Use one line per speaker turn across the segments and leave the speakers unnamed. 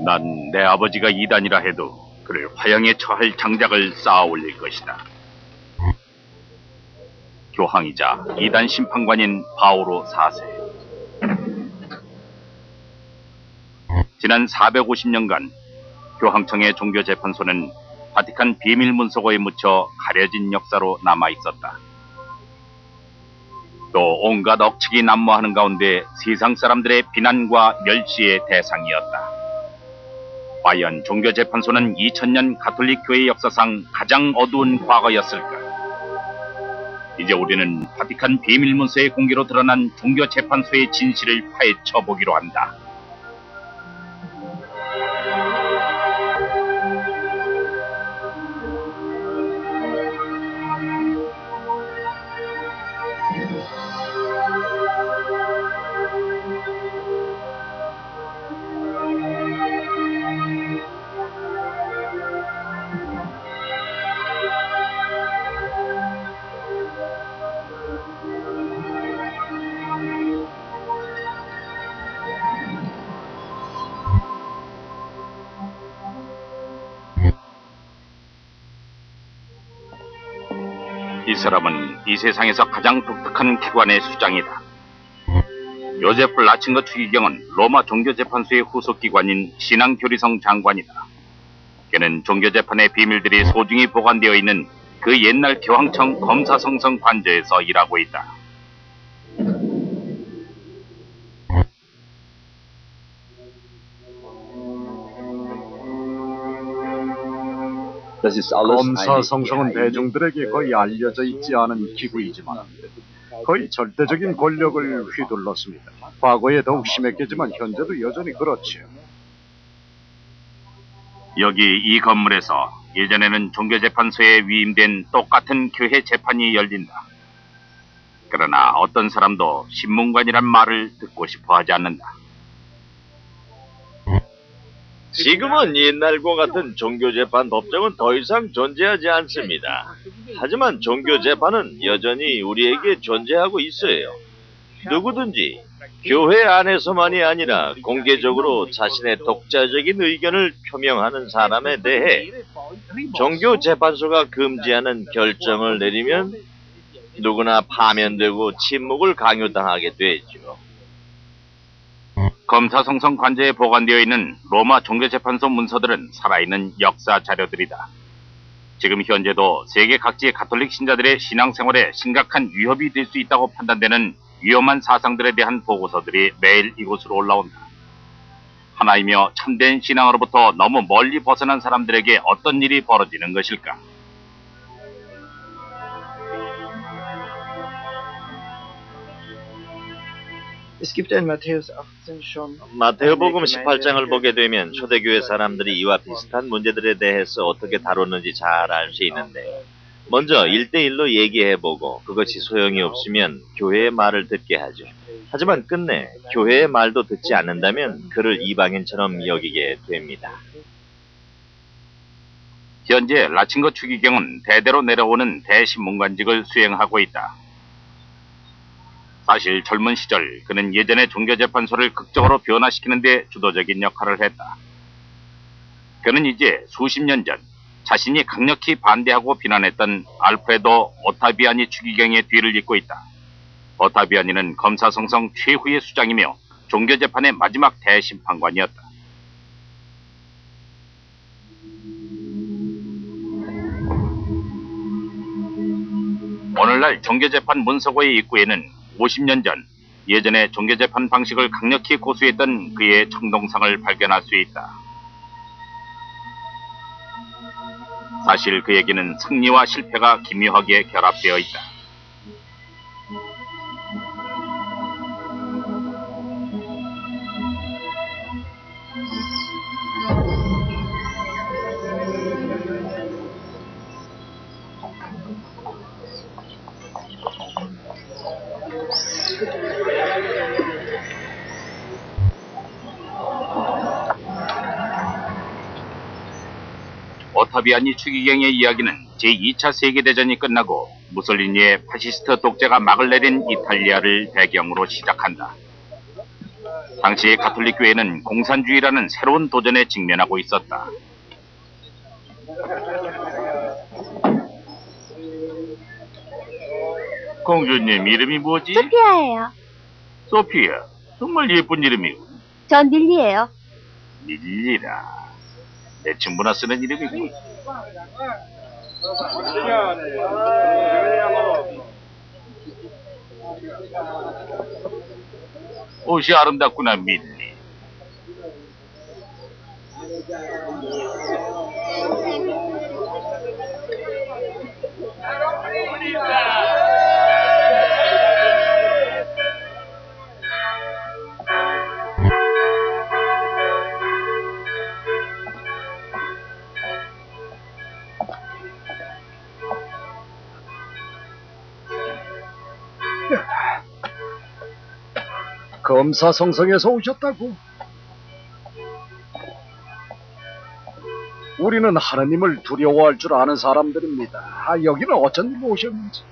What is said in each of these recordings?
난 내 아버지가 이단이라 해도 그를 화형에 처할 장작을 쌓아 올릴 것이다. 교황이자 이단 심판관인 바오로 4세. 지난 450년간 교황청의 종교재판소는 바티칸 비밀문서고에 묻혀 가려진 역사로 남아있었다. 또 온갖 억측이 난무하는 가운데 세상 사람들의 비난과 멸시의 대상이었다. 과연 종교재판소는 2000년 가톨릭 교회 역사상 가장 어두운 과거였을까? 이제 우리는 바티칸 비밀문서의 공개로 드러난 종교재판소의 진실을 파헤쳐 보기로 한다. 이 사람은 이 세상에서 가장 독특한 기관의 수장이다. 요제프 라친거 추기경은 로마 종교재판소의 후속기관인 신앙교리성 장관이다. 그는 종교재판의 비밀들이 소중히 보관되어 있는 그 옛날 교황청 검사성성 관저에서 일하고 있다.
검사성성은 대중들에게 거의 알려져 있지 않은 기구이지만 거의 절대적인 권력을 휘둘렀습니다. 과거에 더욱 심했겠지만 현재도 여전히 그렇지요.
여기 이 건물에서 예전에는 종교재판소에 위임된 똑같은 교회 재판이 열린다. 그러나 어떤 사람도 신문관이란 말을 듣고 싶어 하지 않는다.
지금은 옛날과 같은 종교재판 법정은 더 이상 존재하지 않습니다. 하지만 종교재판은 여전히 우리에게 존재하고 있어요. 누구든지 교회 안에서만이 아니라 공개적으로 자신의 독자적인 의견을 표명하는 사람에 대해 종교재판소가 금지하는 결정을 내리면 누구나 파면되고 침묵을 강요당하게 되죠.
검사성성 관저에 보관되어 있는 로마 종교재판소 문서들은 살아있는 역사 자료들이다. 지금 현재도 세계 각지의 가톨릭 신자들의 신앙생활에 심각한 위협이 될 수 있다고 판단되는 위험한 사상들에 대한 보고서들이 매일 이곳으로 올라온다. 하나이며 참된 신앙으로부터 너무 멀리 벗어난 사람들에게 어떤 일이 벌어지는 것일까?
마테오복음 18장을 보게 되면 초대교회 사람들이 이와 비슷한 문제들에 대해서 어떻게 다뤘는지 잘 알 수 있는데, 먼저 1대1로 얘기해보고 그것이 소용이 없으면 교회의 말을 듣게 하죠. 하지만 끝내 교회의 말도 듣지 않는다면 그를 이방인처럼 여기게 됩니다.
현재 라친거 추기경은 대대로 내려오는 대신문관직을 수행하고 있다. 사실 젊은 시절 그는 예전의 종교재판소를 극적으로 변화시키는 데 주도적인 역할을 했다. 그는 이제 수십 년 전 자신이 강력히 반대하고 비난했던 알프레도 오타비아니 추기경의 뒤를 잇고 있다. 오타비아니는 검사성성 최후의 수장이며 종교재판의 마지막 대심판관이었다. 오늘날 종교재판 문서고의 입구에는 50년 전 예전의 종교재판 방식을 강력히 고수했던 그의 청동상을 발견할 수 있다. 사실 그에게는 승리와 실패가 기묘하게 결합되어 있다. 오타비아니 추기경의 이야기는 제2차 세계대전이 끝나고 무솔리니의 파시스트 독재가 막을 내린 이탈리아를 배경으로 시작한다. 당시의 가톨릭 교회는 공산주의라는 새로운 도전에 직면하고 있었다. 공주님 이름이 뭐지?
소피아예요.
소피아. 정말 예쁜 이름이고.
전 릴리예요.
릴리라. 내 친구나 쓰는 이름이고. 옷이 아름답구나, 밀리.
검사성성에서 오셨다고? 우리는 하느님을 두려워할 줄 아는 사람들입니다. 여기는 어쩐 일로 오셨는지.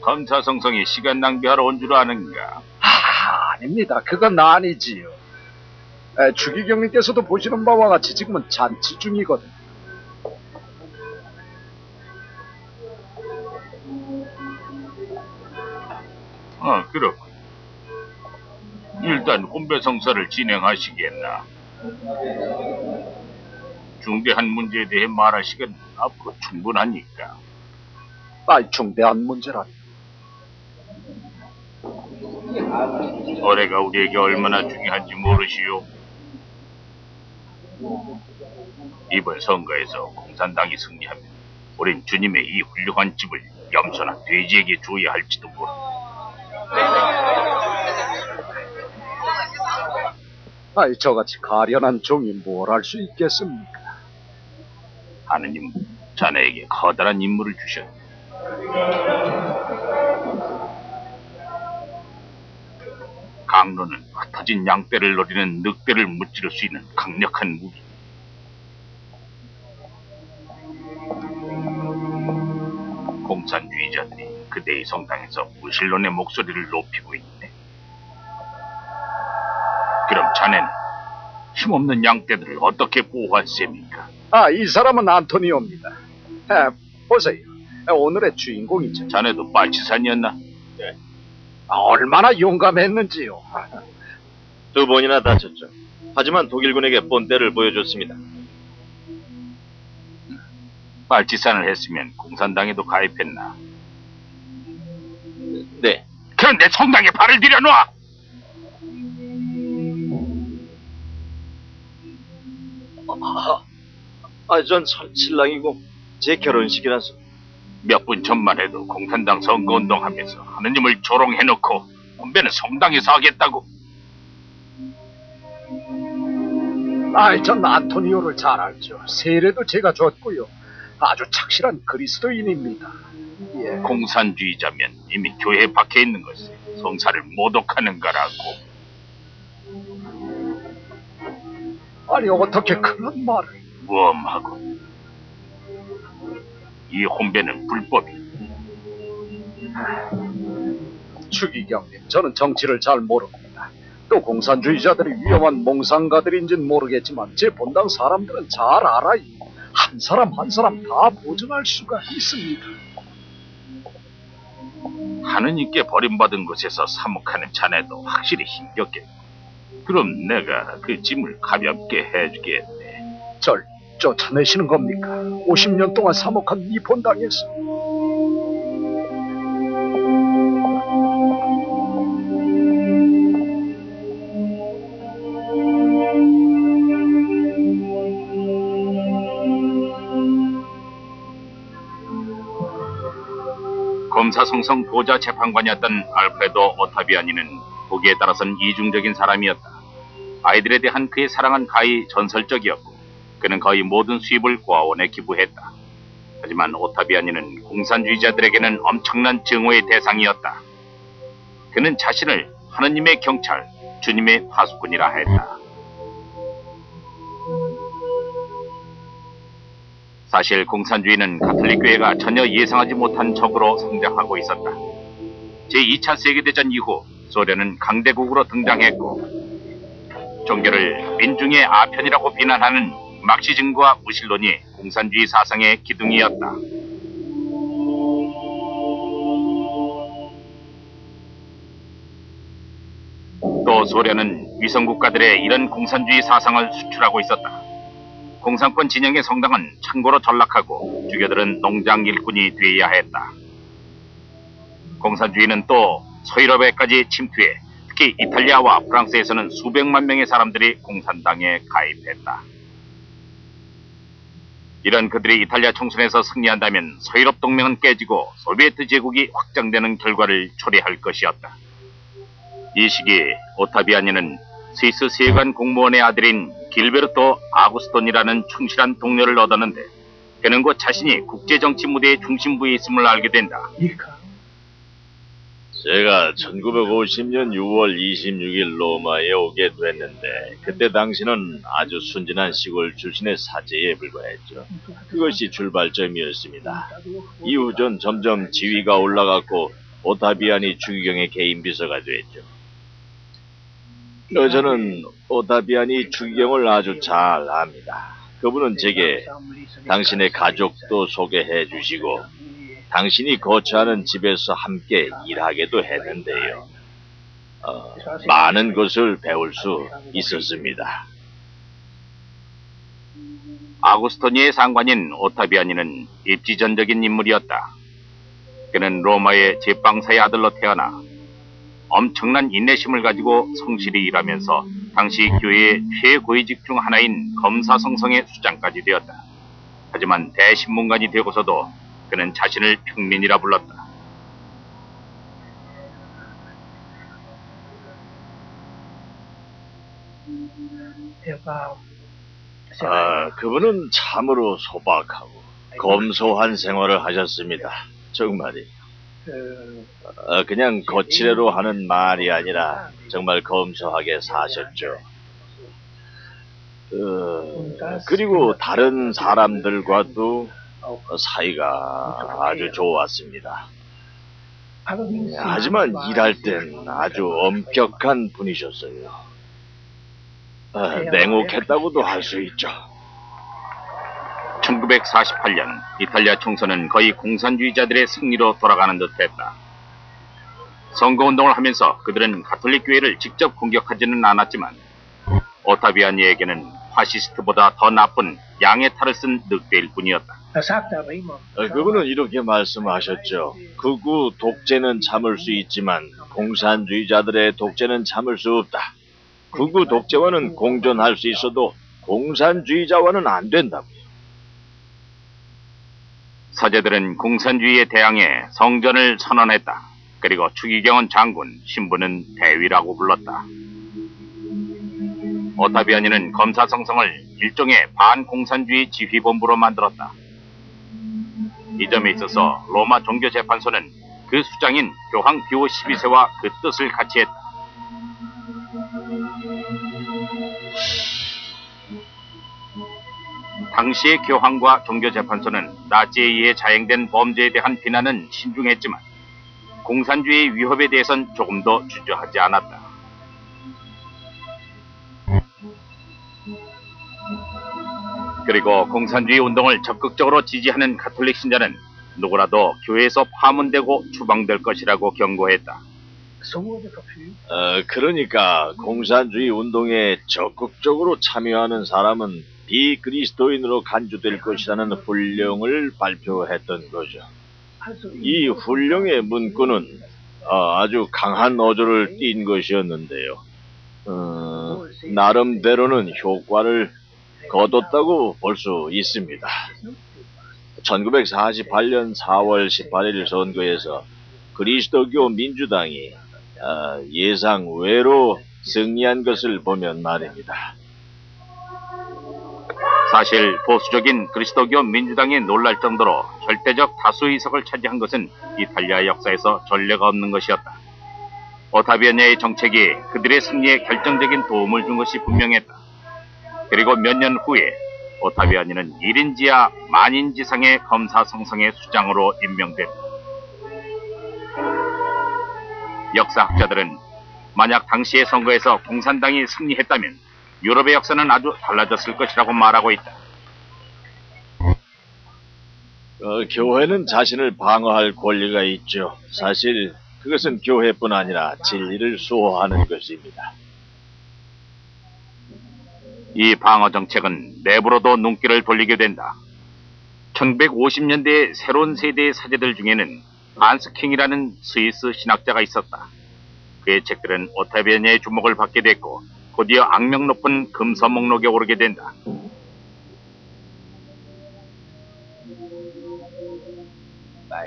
검사성성이 시간 낭비하러 온 줄 아는가?
아닙니다. 그건 아니지요. 주기경님께서도 보시는 바와 같이 지금은 잔치 중이거든.
그렇군. 일단 혼배성사를 진행하시겠나? 중대한 문제에 대해 말할 시간 앞으로 충분하니까.
중대한 문제라니.
올해가 우리에게 얼마나 중요한지 모르시오? 이번 선거에서 공산당이 승리하면 우린 주님의 이 훌륭한 집을 염소나 돼지에게 줘야 할지도 모르.
저같이 가련한 종이 뭘 할 수 있겠습니까?
하느님, 자네에게 커다란 임무를 주셨네. 강로는 흩어진 양떼를 노리는 늑대를 무찌를 수 있는 강력한 무기. 공산주의자들이 그대의 성당에서 무신론의 목소리를 높이고 있네. 그럼 자네는 힘없는 양떼들을 어떻게 보호할 셈입니까?
이 사람은 안토니오입니다. 보세요. 오늘의 주인공이죠.
자네도 빨치산이었나?
얼마나 용감했는지요.
2번이나 다쳤죠. 하지만 독일군에게 본때를 보여줬습니다.
빨치산을 했으면 공산당에도 가입했나?
네.
그럼 내 성당에 발을 들여놔!
전 신랑이고 제 결혼식이라서.
몇 분 전만 해도 공산당 선거운동하면서 하느님을 조롱해놓고 혼배는 성당에서 하겠다고.
전 안토니오를 잘 알죠. 세례도 제가 줬고요. 아주 착실한 그리스도인입니다. 예.
공산주의자면 이미 교회에 박혀 있는 것이 성사를 모독하는 거라고.
어떻게 그런 말을.
무엄하고. 이 혼배는 불법이.
추기경님, 저는 정치를 잘 모릅니다. 또 공산주의자들이 위험한 몽상가들인지는 모르겠지만 제 본당 사람들은 잘 알아요. 한 사람 한 사람 다 보증할 수가 있습니다.
하느님께 버림받은 곳에서 사목하는 자네도 확실히 힘겹겠고. 그럼 내가 그 짐을 가볍게 해주겠네.
절 쫓아내시는 겁니까? 50년 동안 사목한 이 본당에서.
검사성성 보좌 재판관이었던 알프레도 오타비아니는 보기에 따라선 이중적인 사람이었다. 아이들에 대한 그의 사랑은 가히 전설적이었고 그는 거의 모든 수입을 고아원에 기부했다. 하지만 오타비아니는 공산주의자들에게는 엄청난 증오의 대상이었다. 그는 자신을 하느님의 경찰, 주님의 파수꾼이라 했다. 사실 공산주의는 가톨릭 교회가 전혀 예상하지 못한 적으로 성장하고 있었다. 제2차 세계대전 이후 소련은 강대국으로 등장했고 종교를 민중의 아편이라고 비난하는 막시즘과 무신론이 공산주의 사상의 기둥이었다. 또 소련은 위성국가들의 이런 공산주의 사상을 수출하고 있었다. 공산권 진영의 성당은 창고로 전락하고 주교들은 농장 일꾼이 되어야 했다. 공산주의는 또 서유럽에까지 침투해 특히 이탈리아와 프랑스에서는 수백만 명의 사람들이 공산당에 가입했다. 이런 그들이 이탈리아 총선에서 승리한다면 서유럽 동맹은 깨지고 소비에트 제국이 확장되는 결과를 초래할 것이었다. 이 시기에 오타비아니는 스위스 세관 공무원의 아들인 길베르토 아구스톤이라는 충실한 동료를 얻었는데 그는 곧 자신이 국제정치 무대의 중심부에 있음을 알게 된다.
제가 1950년 6월 26일 로마에 오게 됐는데 그때 당시는 아주 순진한 시골 출신의 사제에 불과했죠. 그것이 출발점이었습니다. 이후 전 점점 지위가 올라갔고 오타비아니 추기경의 개인 비서가 됐죠. 저는 오타비아니 추기경을 아주 잘 압니다. 그분은 제게 당신의 가족도 소개해 주시고 당신이 거처하는 집에서 함께 일하게도 했는데요. 많은 것을 배울 수 있었습니다.
아구스토니의 상관인 오타비아니는 입지전적인 인물이었다. 그는 로마의 제빵사의 아들로 태어나 엄청난 인내심을 가지고 성실히 일하면서 당시 교회의 최고위직 중 하나인 검사성성의 수장까지 되었다. 하지만 대신문관이 되고서도 그는 자신을 평민이라 불렀다.
그분은 참으로 소박하고 검소한 생활을 하셨습니다. 정말이요. 그냥 거칠애로 하는 말이 아니라 정말 검소하게 사셨죠. 그리고 다른 사람들과도 사이가 아주 좋았습니다. 하지만 일할 땐 아주 엄격한 분이셨어요. 냉혹했다고도 할 수 있죠.
1948년 이탈리아 총선은 거의 공산주의자들의 승리로 돌아가는 듯했다. 선거운동을 하면서 그들은 가톨릭 교회를 직접 공격하지는 않았지만 오타비아니에게는 파시스트보다 더 나쁜 양의 탈을 쓴 늑대일 뿐이었다.
그분은 이렇게 말씀하셨죠. 극우 독재는 참을 수 있지만 공산주의자들의 독재는 참을 수 없다. 극우 독재와는 공존할 수 있어도 공산주의자와는 안 된다고요.
서재들은 공산주의에 대항해 성전을 선언했다. 그리고 추기경은 장군, 신부는 대위라고 불렀다. 오타비아니는 검사성성을 일종의 반공산주의 지휘본부로 만들었다. 이 점에 있어서 로마 종교재판소는 그 수장인 교황 비오 12세와 그 뜻을 같이 했다. 당시의 교황과 종교재판소는 나치에 의해 자행된 범죄에 대한 비난은 신중했지만 공산주의의 위협에 대해선 조금도 주저하지 않았다. 그리고 공산주의 운동을 적극적으로 지지하는 가톨릭 신자는 누구라도 교회에서 파문되고 추방될 것이라고 경고했다.
그러니까 공산주의 운동에 적극적으로 참여하는 사람은 비그리스도인으로 간주될 것이라는 훈령을 발표했던 거죠. 이 훈령의 문구는 아주 강한 어조를 띈 것이었는데요. 나름대로는 효과를 거뒀다고 볼 수 있습니다. 1948년 4월 18일 선거에서 그리스도교 민주당이 예상 외로 승리한 것을 보면 말입니다.
사실 보수적인 그리스도교 민주당이 놀랄 정도로 절대적 다수 의석을 차지한 것은 이탈리아 역사에서 전례가 없는 것이었다. 오타비아니의 정책이 그들의 승리에 결정적인 도움을 준 것이 분명했다. 그리고 몇 년 후에 오타비아니는 1인지하 만인지상의 검사성성의 수장으로 임명됐다. 역사학자들은 만약 당시의 선거에서 공산당이 승리했다면 유럽의 역사는 아주 달라졌을 것이라고 말하고 있다.
교회는 자신을 방어할 권리가 있죠. 사실 그것은 교회뿐 아니라 진리를 수호하는 것입니다.
이 방어 정책은 내부로도 눈길을 돌리게 된다. 1950년대의 새로운 세대의 사제들 중에는 한스킹이라는 스위스 신학자가 있었다. 그의 책들은 오타비아냐의 주목을 받게 됐고 곧이어 악명 높은 금서 목록에 오르게 된다.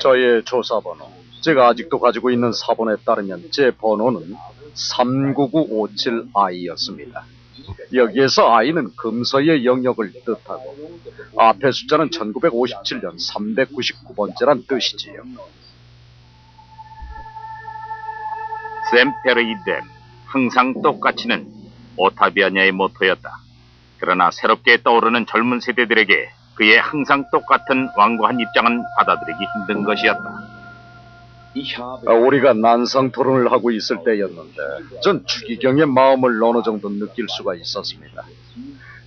저의 조사번호, 제가 아직도 가지고 있는 사본에 따르면 제 번호는 39957I였습니다. 여기에서 I는 금서의 영역을 뜻하고 앞에 숫자는 1957년 399번째란 뜻이지요.
셈페르이뎀, 항상 똑같이는 오타비아냐의 모토였다. 그러나 새롭게 떠오르는 젊은 세대들에게 그의 항상 똑같은 완고한 입장은 받아들이기 힘든 것이었다.
우리가 난상 토론을 하고 있을 때였는데 전 추기경의 마음을 어느 정도 느낄 수가 있었습니다.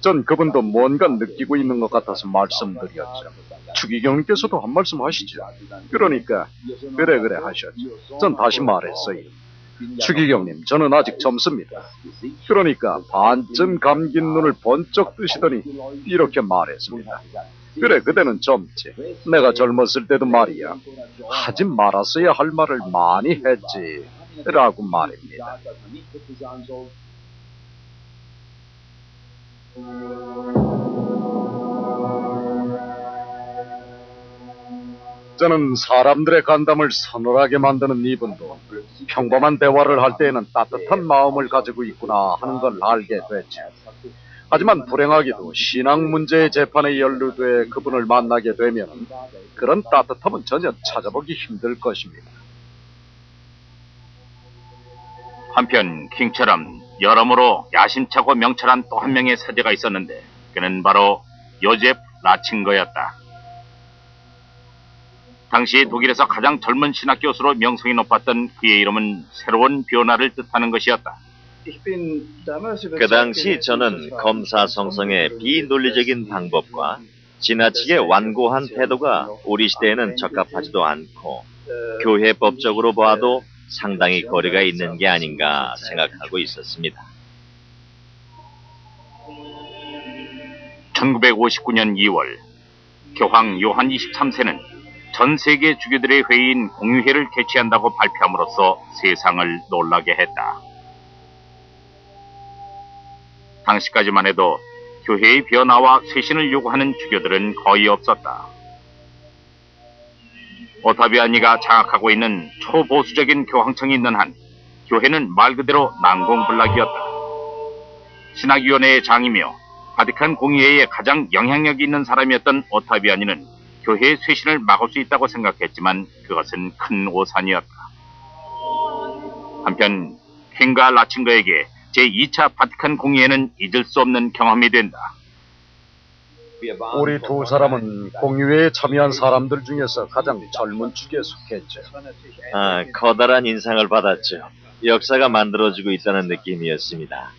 전 그분도 뭔가 느끼고 있는 것 같아서 말씀드렸죠. 추기경님께서도 한 말씀 하시죠. 그러니까 그래 하셨죠. 전 다시 말했어요. 추기경님, 저는 아직 젊습니다. 그러니까 반쯤 감긴 눈을 번쩍 뜨시더니 이렇게 말했습니다. 그래, 그대는 젊지. 내가 젊었을 때도 말이야. 하지 말았어야 할 말을 많이 했지. 라고 말입니다. 저는 사람들의 간담을 서늘하게 만드는 이분도 평범한 대화를 할 때에는 따뜻한 마음을 가지고 있구나 하는 걸 알게 됐죠. 하지만 불행하게도 신앙 문제의 재판에 연루돼 그분을 만나게 되면 그런 따뜻함은 전혀 찾아보기 힘들 것입니다.
한편 킹처럼 여러모로 야심차고 명철한 또 한 명의 사제가 있었는데 그는 바로 요제프 라칭거였다. 당시 독일에서 가장 젊은 신학 교수로 명성이 높았던 그의 이름은 새로운 변화를 뜻하는 것이었다.
그 당시 저는 검사성성의 비논리적인 방법과 지나치게 완고한 태도가 우리 시대에는 적합하지도 않고 교회법적으로 봐도 상당히 거리가 있는 게 아닌가 생각하고 있었습니다.
1959년 2월 교황 요한 23세는 전 세계 주교들의 회의인 공유회를 개최한다고 발표함으로써 세상을 놀라게 했다. 당시까지만 해도 교회의 변화와 쇄신을 요구하는 주교들은 거의 없었다. 오타비아니가 장악하고 있는 초보수적인 교황청이 있는 한 교회는 말 그대로 난공불락이었다. 신학위원회의 장이며 바티칸 공의회의 가장 영향력이 있는 사람이었던 오타비아니는 교회의 쇄신을 막을 수 있다고 생각했지만 그것은 큰 오산이었다. 한편 킹과 라칭거에게 제2차 바티칸 공의회는 잊을 수 없는 경험이 된다.
우리 두 사람은 공유회에 참여한 사람들 중에서 가장 젊은 축에 속했죠.
커다란 인상을 받았죠. 역사가 만들어지고 있다는 느낌이었습니다.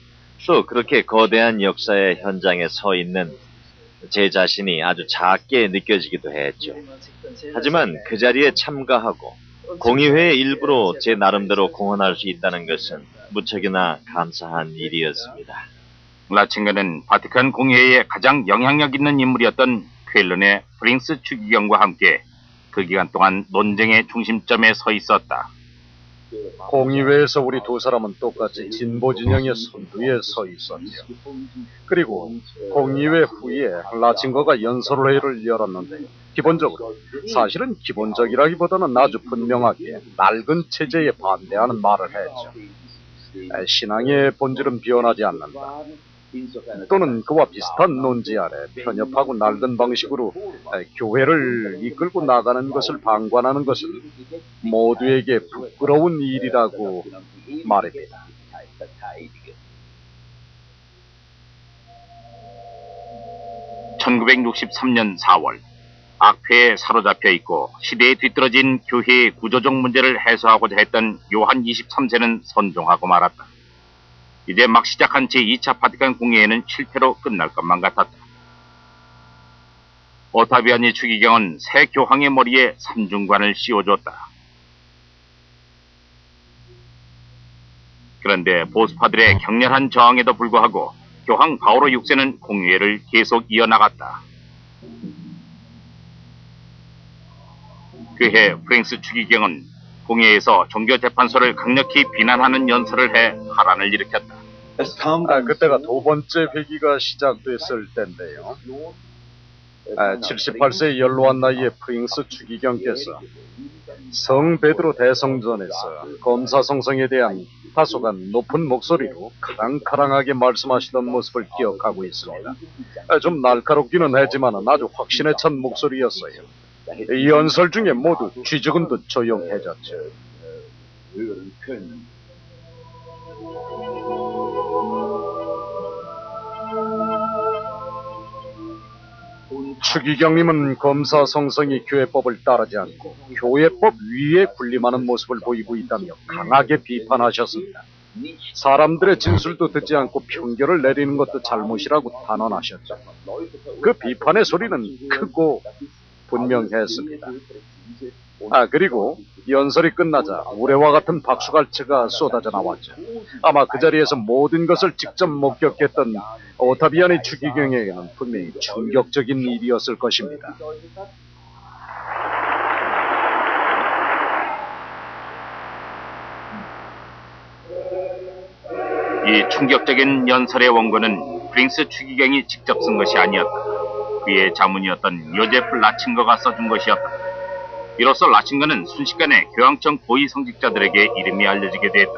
또 그렇게 거대한 역사의 현장에 서 있는 제 자신이 아주 작게 느껴지기도 했죠. 하지만 그 자리에 참가하고 공의회의 일부로 제 나름대로 공헌할 수 있다는 것은 무척이나 감사한 일이었습니다.
라칭거는 바티칸 공의회의 가장 영향력 있는 인물이었던 퀼른의 프린스 추기경과 함께 그 기간 동안 논쟁의 중심점에 서 있었다.
공의회에서 우리 두 사람은 똑같이 진보 진영의 선두에 서 있었죠. 그리고 공의회 후에 라칭거가 연설회를 열었는데 사실은 기본적이라기보다는 아주 분명하게 낡은 체제에 반대하는 말을 했죠. 신앙의 본질은 변하지 않는다. 또는 그와 비슷한 논지 아래 편협하고 낡은 방식으로 교회를 이끌고 나가는 것을 방관하는 것은 모두에게 부끄러운 일이라고 말입니다.
(1963년 4월) 악폐에 사로잡혀 있고 시대에 뒤떨어진 교회의 구조적 문제를 해소하고자 했던 요한 23세는 선종하고 말았다. 이제 막 시작한 제2차 바티칸 공회에는 실패로 끝날 것만 같았다. 오타비아니 추기경은 새 교황의 머리에 삼중관을 씌워주었다. 그런데 보수파들의 격렬한 저항에도 불구하고 교황 바오로 6세는 공회를 계속 이어나갔다. 그해 프랭스 추기경은 공회에서 종교재판소를 강력히 비난하는 연설을 해 파란을 일으켰다.
그때가 두 번째 회기가 시작됐을 때인데요. 78세 연로한 나이의 프랑스 추기경께서 성 베드로 대성전에서 검사 성성에 대한 다소가 높은 목소리로 카랑카랑하게 말씀하시던 모습을 기억하고 있습니다. 좀 날카롭기는 하지만 아주 확신에 찬 목소리였어요. 이 연설 중에 모두 쥐죽은 듯 조용해졌죠. 추기경님은 검사 성성이 교회법을 따르지 않고 교회법 위에 군림하는 모습을 보이고 있다며 강하게 비판하셨습니다. 사람들의 진술도 듣지 않고 평결을 내리는 것도 잘못이라고 단언하셨죠. 그 비판의 소리는 크고 분명했습니다. 그리고 연설이 끝나자 우레와 같은 박수갈채가 쏟아져 나왔죠. 아마 그 자리에서 모든 것을 직접 목격했던 오타비아니 추기경에게는 분명히 충격적인 일이었을 것입니다.
이 충격적인 연설의 원고는 프랑스 추기경이 직접 쓴 것이 아니었다. 그의 자문이었던 요제프 라친거가 써준 것이었다. 이로써 라친거는 순식간에 교황청 고위 성직자들에게 이름이 알려지게 되었다.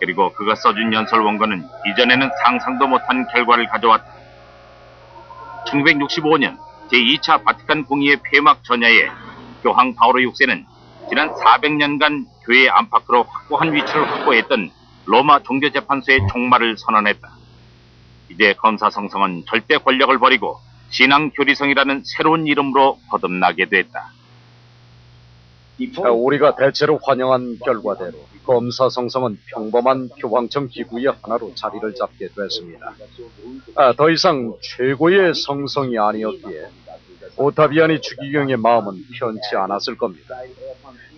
그리고 그가 써준 연설 원고는 이전에는 상상도 못한 결과를 가져왔다. 1965년 제2차 바티칸 공의회 폐막 전야에 교황 바오로 6세는 지난 400년간 교회 안팎으로 확고한 위치를 확보했던 로마 종교재판소의 종말을 선언했다. 이제 검사 성성은 절대 권력을 버리고 신앙교리성이라는 새로운 이름으로 거듭나게 됐다.
우리가 대체로 환영한 결과대로 검사 성성은 평범한 교황청 기구의 하나로 자리를 잡게 됐습니다. 더 이상 최고의 성성이 아니었기에 오타비아니 추기경의 마음은 편치 않았을 겁니다.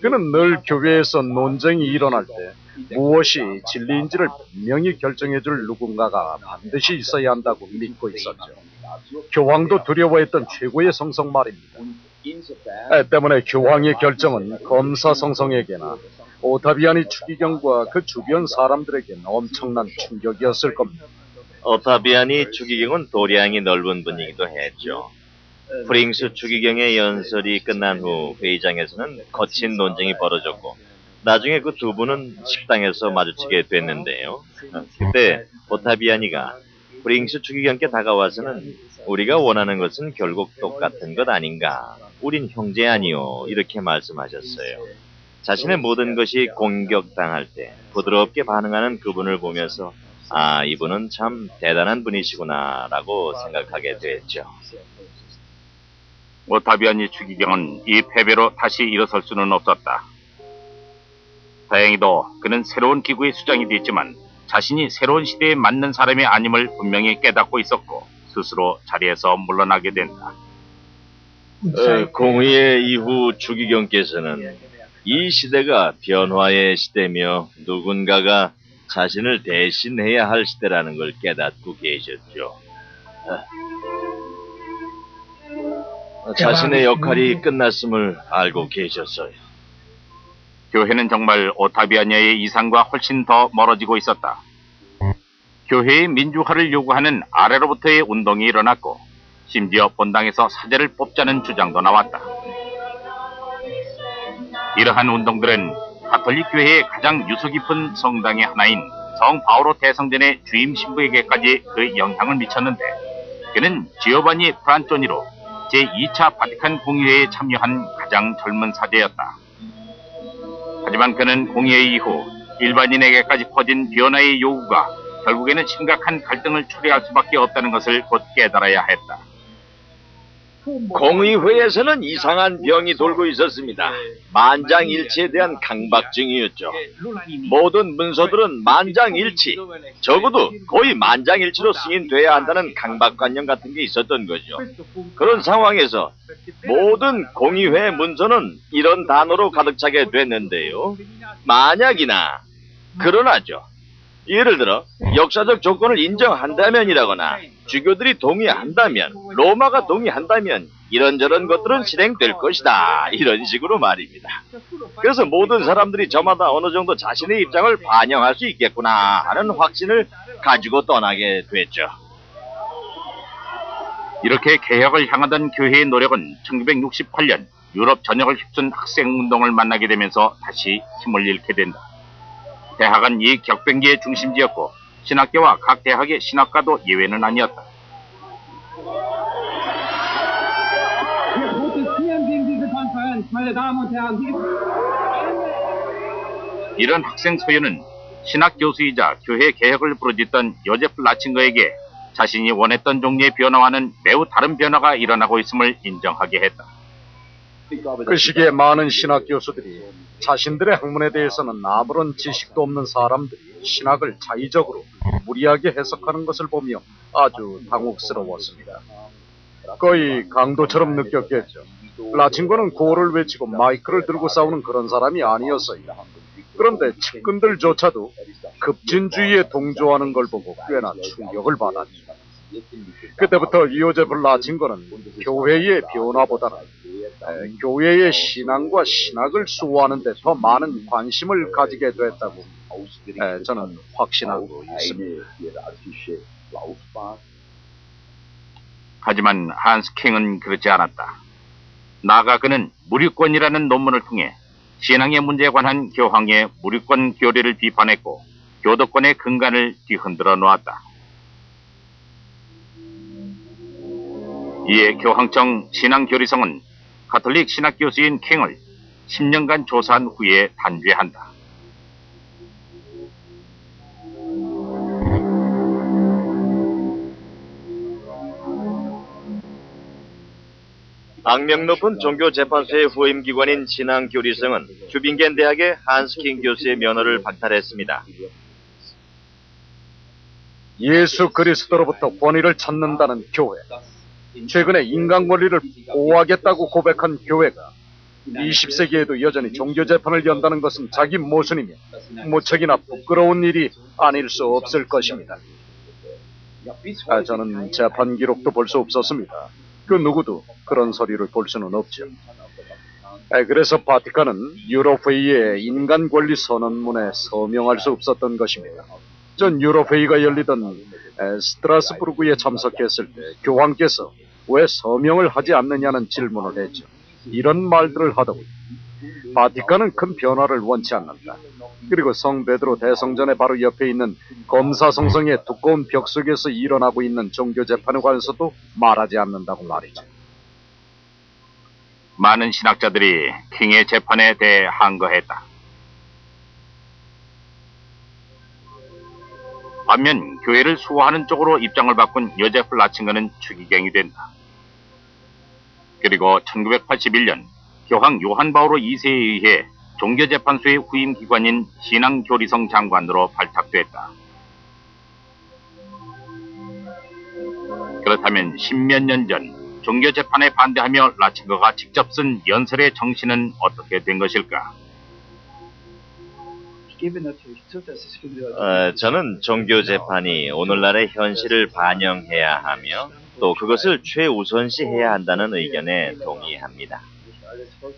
그는 늘 교회에서 논쟁이 일어날 때 무엇이 진리인지를 분명히 결정해줄 누군가가 반드시 있어야 한다고 믿고 있었죠. 교황도 두려워했던 최고의 성성 말입니다. 때문에 교황의 결정은 검사 성성에게나 오타비아니 추기경과 그 주변 사람들에겐 엄청난 충격이었을 겁니다.
오타비아니 추기경은 도량이 넓은 분이기도 했죠. 프랑스 추기경의 연설이 끝난 후 회의장에서는 거친 논쟁이 벌어졌고 나중에 그 두 분은 식당에서 마주치게 됐는데요. 그때 오타비아니가 프랑스 추기경께 다가와서는 우리가 원하는 것은 결국 똑같은 것 아닌가. 우린 형제 아니요. 이렇게 말씀하셨어요. 자신의 모든 것이 공격당할 때 부드럽게 반응하는 그분을 보면서 이분은 참 대단한 분이시구나 라고 생각하게 됐죠.
오타비아니 추기경은 이 패배로 다시 일어설 수는 없었다. 다행히도 그는 새로운 기구의 수장이 됐지만 자신이 새로운 시대에 맞는 사람이 아님을 분명히 깨닫고 있었고 스스로 자리에서 물러나게 된다.
공의회 이후 추기경께서는 이 시대가 변화의 시대며 누군가가 자신을 대신해야 할 시대라는 걸 깨닫고 계셨죠. 자신의 역할이 끝났음을 알고 계셨어요.
교회는 정말 오타비아니아의 이상과 훨씬 더 멀어지고 있었다. 교회의 민주화를 요구하는 아래로부터의 운동이 일어났고 심지어 본당에서 사제를 뽑자는 주장도 나왔다. 이러한 운동들은 가톨릭 교회의 가장 유서 깊은 성당의 하나인 성 바오로 대성전의 주임 신부에게까지 그 영향을 미쳤는데 그는 지오바니 프란조니로 제2차 바티칸 공의회에 참여한 가장 젊은 사제였다. 하지만 그는 공의회 이후 일반인에게까지 퍼진 변화의 요구가 결국에는 심각한 갈등을 초래할 수밖에 없다는 것을 곧 깨달아야 했다.
공의회에서는 이상한 병이 돌고 있었습니다. 만장일치에 대한 강박증이었죠. 모든 문서들은 만장일치, 적어도 거의 만장일치로 승인돼야 한다는 강박관념 같은 게 있었던 거죠. 그런 상황에서 모든 공의회 문서는 이런 단어로 가득 차게 됐는데요. 만약이나 그러나죠. 예를 들어 역사적 조건을 인정한다면이라거나 주교들이 동의한다면, 로마가 동의한다면 이런저런 것들은 실행될 것이다. 이런 식으로 말입니다. 그래서 모든 사람들이 저마다 어느 정도 자신의 입장을 반영할 수 있겠구나 하는 확신을 가지고 떠나게 됐죠.
이렇게 개혁을 향하던 교회의 노력은 1968년 유럽 전역을 휩쓴 학생운동을 만나게 되면서 다시 힘을 잃게 된다. 대학은 이 격변기의 중심지였고 신학계와 각 대학의 신학과도 예외는 아니었다. 이런 학생 소유는 신학 교수이자 교회 개혁을 부르짖던 요제프 라칭거에게 자신이 원했던 종류의 변화와는 매우 다른 변화가 일어나고 있음을 인정하게 했다.
그 시기에 많은 신학 교수들이 자신들의 학문에 대해서는 아무런 지식도 없는 사람들이 신학을 자의적으로 무리하게 해석하는 것을 보며 아주 당혹스러웠습니다. 거의 강도처럼 느꼈겠죠. 라친거는 고를 외치고 마이크를 들고 싸우는 그런 사람이 아니었어요. 그런데 측근들조차도 급진주의에 동조하는 걸 보고 꽤나 충격을 받았죠. 그때부터 요제프 라친거는 교회의 변화보다는 교회의 신앙과 신학을 수호하는 데 더 많은 관심을 가지게 됐다고 저는 확신하고 있습니다.
하지만 한스 킹은 그렇지 않았다. 나아가 그는 무리권이라는 논문을 통해 신앙의 문제에 관한 교황의 무리권 교리를 비판했고 교도권의 근간을 뒤흔들어 놓았다. 이에 교황청 신앙교리성은 가톨릭 신학교수인 킹을 10년간 조사한 후에 단죄한다.
악명 높은 종교재판소의 후임기관인 신앙교리성은 튜빙겐 대학의 한스킹 교수의 면허를 박탈했습니다.
예수 그리스도로부터 권위를 찾는다는 교회, 최근에 인간 권리를 보호하겠다고 고백한 교회가 20세기에도 여전히 종교재판을 연다는 것은 자기 모순이며 무척이나 부끄러운 일이 아닐 수 없을 것입니다. 저는 재판 기록도 볼 수 없었습니다. 그 누구도 그런 서류를 볼 수는 없죠. 그래서 바티칸은 유럽회의의 인간 권리 선언문에 서명할 수 없었던 것입니다. 전 유럽회의가 열리던 스트라스부르크에 참석했을 때 교황께서 왜 서명을 하지 않느냐는 질문을 했죠. 이런 말들을 하더군요. 바티칸은 큰 변화를 원치 않는다. 그리고 성 베드로 대성전의 바로 옆에 있는 검사성성의 두꺼운 벽 속에서 일어나고 있는 종교재판에 관해서도 말하지 않는다고 말이죠.
많은 신학자들이 킹의 재판에 대해 항거했다. 반면 교회를 수호하는 쪽으로 입장을 바꾼 요제프 라칭거는 추기경이 된다. 그리고 1981년 교황 요한 바오로 2세에 의해 종교재판소의 후임기관인 신앙교리성 장관으로 발탁됐다. 그렇다면 10몇 년 전 종교재판에 반대하며 라칭거가 직접 쓴 연설의 정신은 어떻게 된 것일까?
저는 종교재판이 오늘날의 현실을 반영해야 하며 또 그것을 최우선시해야 한다는 의견에 동의합니다.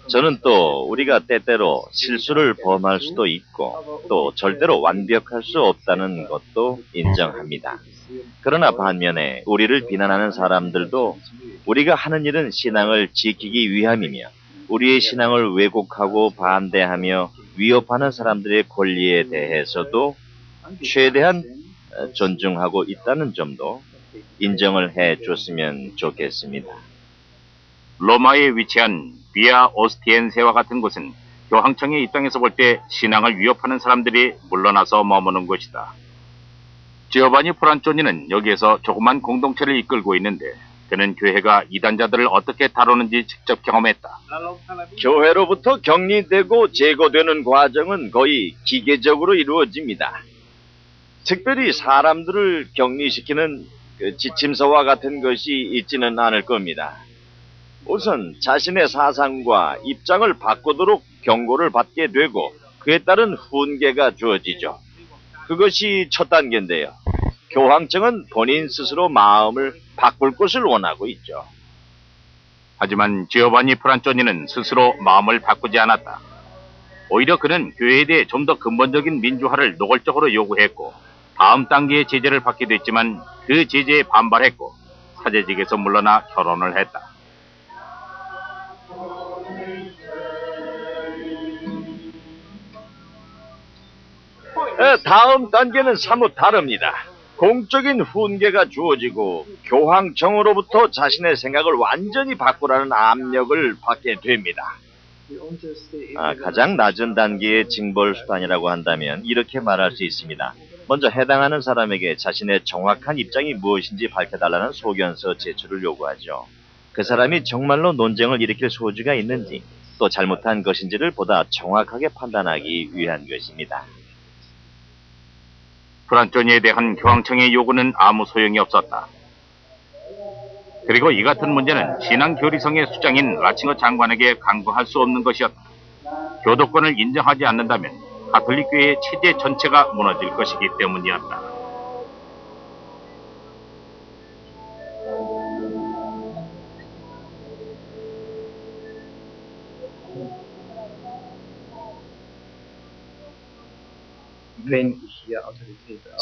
저는 또 우리가 때때로 실수를 범할 수도 있고 또 절대로 완벽할 수 없다는 것도 인정합니다. 그러나 반면에 우리를 비난하는 사람들도 우리가 하는 일은 신앙을 지키기 위함이며 우리의 신앙을 왜곡하고 반대하며 위협하는 사람들의 권리에 대해서도 최대한 존중하고 있다는 점도 인정을 해줬으면 좋겠습니다.
로마에 위치한 비아 오스티엔세와 같은 곳은 교황청의 입장에서 볼 때 신앙을 위협하는 사람들이 물러나서 머무는 곳이다. 지오바니 프란초니는 여기에서 조그만 공동체를 이끌고 있는데 그는 교회가 이단자들을 어떻게 다루는지 직접 경험했다.
교회로부터 격리되고 제거되는 과정은 거의 기계적으로 이루어집니다. 특별히 사람들을 격리시키는 지침서와 같은 것이 있지는 않을 겁니다. 우선 자신의 사상과 입장을 바꾸도록 경고를 받게 되고 그에 따른 훈계가 주어지죠. 그것이 첫 단계인데요. 교황청은 본인 스스로 마음을 바꿀 것을 원하고 있죠.
하지만 지오바니 프란초니는 스스로 마음을 바꾸지 않았다. 오히려 그는 교회에 대해 좀 더 근본적인 민주화를 노골적으로 요구했고 다음 단계의 제재를 받게 됐지만 그 제재에 반발했고 사제직에서 물러나 결혼을 했다.
다음 단계는 사뭇 다릅니다. 공적인 훈계가 주어지고 교황청으로부터 자신의 생각을 완전히 바꾸라는 압력을 받게 됩니다. 가장 낮은 단계의 징벌 수단이라고 한다면 이렇게 말할 수 있습니다. 먼저 해당하는 사람에게 자신의 정확한 입장이 무엇인지 밝혀달라는 소견서 제출을 요구하죠. 그 사람이 정말로 논쟁을 일으킬 소지가 있는지 또 잘못한 것인지를 보다 정확하게 판단하기 위한 것입니다.
프란초니에 대한 교황청의 요구는 아무 소용이 없었다. 그리고 이 같은 문제는 신앙교리성의 수장인 라칭어 장관에게 강구할 수 없는 것이었다. 교도권을 인정하지 않는다면 가톨릭교회의 체제 전체가 무너질 것이기 때문이었다.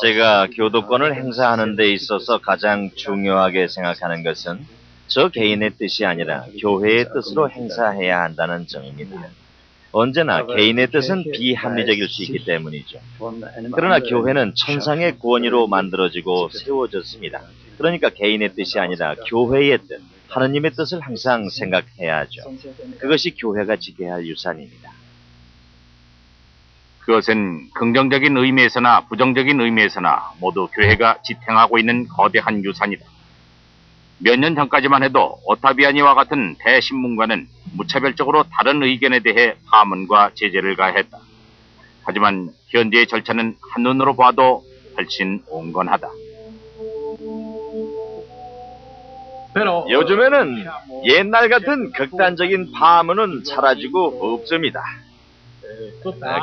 제가 교도권을 행사하는 데 있어서 가장 중요하게 생각하는 것은 저 개인의 뜻이 아니라 교회의 뜻으로 행사해야 한다는 점입니다. 언제나 개인의 뜻은 비합리적일 수 있기 때문이죠. 그러나 교회는 천상의 구원이로 만들어지고 세워졌습니다. 그러니까 개인의 뜻이 아니라 교회의 뜻, 하느님의 뜻을 항상 생각해야 하죠. 그것이 교회가 지켜야 할 유산입니다.
그것은 긍정적인 의미에서나 부정적인 의미에서나 모두 교회가 지탱하고 있는 거대한 유산이다. 몇 년 전까지만 해도 오타비아니와 같은 대신문가는 무차별적으로 다른 의견에 대해 파문과 제재를 가했다. 하지만 현재의 절차는 한눈으로 봐도 훨씬 온건하다.
요즘에는 옛날 같은 극단적인 파문은 사라지고 없습니다.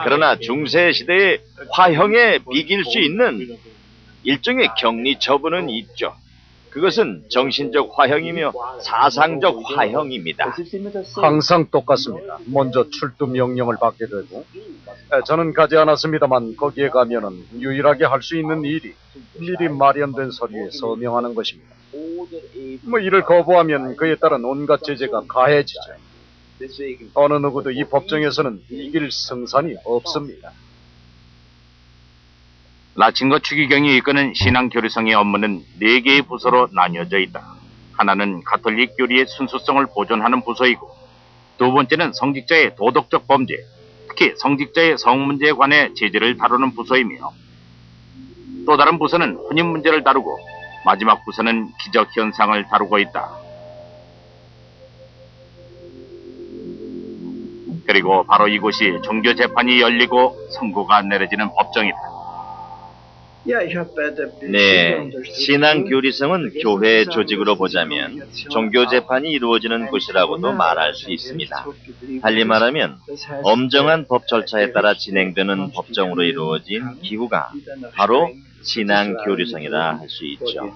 그러나 중세 시대의 화형에 비길 수 있는 일종의 격리 처분은 있죠. 그것은 정신적 화형이며 사상적 화형입니다.
항상 똑같습니다. 먼저 출두 명령을 받게 되고 저는 가지 않았습니다만 거기에 가면은 유일하게 할 수 있는 일이 미리 마련된 서류에 서명하는 것입니다. 이를 거부하면 그에 따른 온갖 제재가 가해지죠. 어느 누구도 이 법정에서는 이길 승산이 없습니다.
라칭거 추기경이 이끄는 신앙교리성의 업무는 4개의 부서로 나뉘어져 있다. 하나는 가톨릭 교리의 순수성을 보존하는 부서이고, 두 번째는 성직자의 도덕적 범죄, 특히 성직자의 성 문제에 관해 제재를 다루는 부서이며, 또 다른 부서는 혼인 문제를 다루고, 마지막 부서는 기적 현상을 다루고 있다. 그리고 바로 이곳이 종교 재판이 열리고 선고가 내려지는 법정이다.
네, 신앙교리성은 교회 조직으로 보자면 종교 재판이 이루어지는 곳이라고도 말할 수 있습니다. 달리 말하면 엄정한 법 절차에 따라 진행되는 법정으로 이루어진 기구가 바로 신앙교리성이라 할 수 있죠.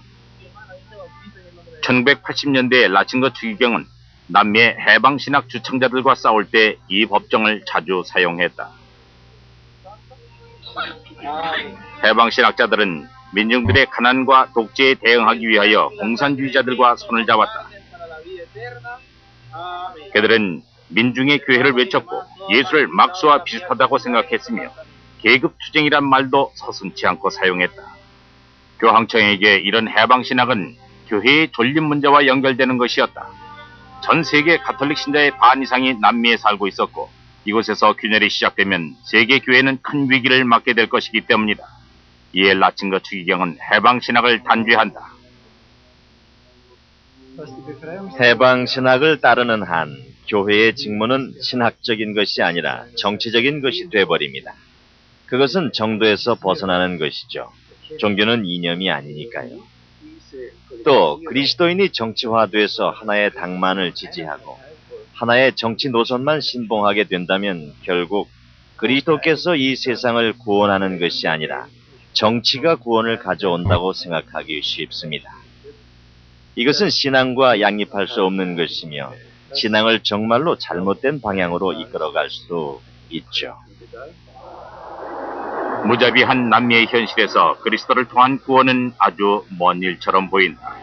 1980년대 라칭거 추기경은 남미의 해방신학 주청자들과 싸울 때 이 법정을 자주 사용했다. 해방신학자들은 민중들의 가난과 독재에 대응하기 위하여 공산주의자들과 손을 잡았다. 그들은 민중의 교회를 외쳤고 예수를 막수와 비슷하다고 생각했으며 계급투쟁이란 말도 서슴지 않고 사용했다. 교황청에게 이런 해방신학은 교회의 존립 문제와 연결되는 것이었다. 전 세계 가톨릭 신자의 반 이상이 남미에 살고 있었고 이곳에서 균열이 시작되면 세계 교회는 큰 위기를 맞게 될 것이기 때문이다. 이에 라칭거 추기경은 해방신학을 단죄한다.
해방 신학을 따르는 한 교회의 직무는 신학적인 것이 아니라 정치적인 것이 돼버립니다. 그것은 정도에서 벗어나는 것이죠. 종교는 이념이 아니니까요. 또 그리스도인이 정치화돼서 하나의 당만을 지지하고 하나의 정치 노선만 신봉하게 된다면 결국 그리스도께서 이 세상을 구원하는 것이 아니라 정치가 구원을 가져온다고 생각하기 쉽습니다. 이것은 신앙과 양립할 수 없는 것이며 신앙을 정말로 잘못된 방향으로 이끌어갈 수도 있죠.
무자비한 남미의 현실에서 그리스도를 통한 구원은 아주 먼 일처럼 보인다.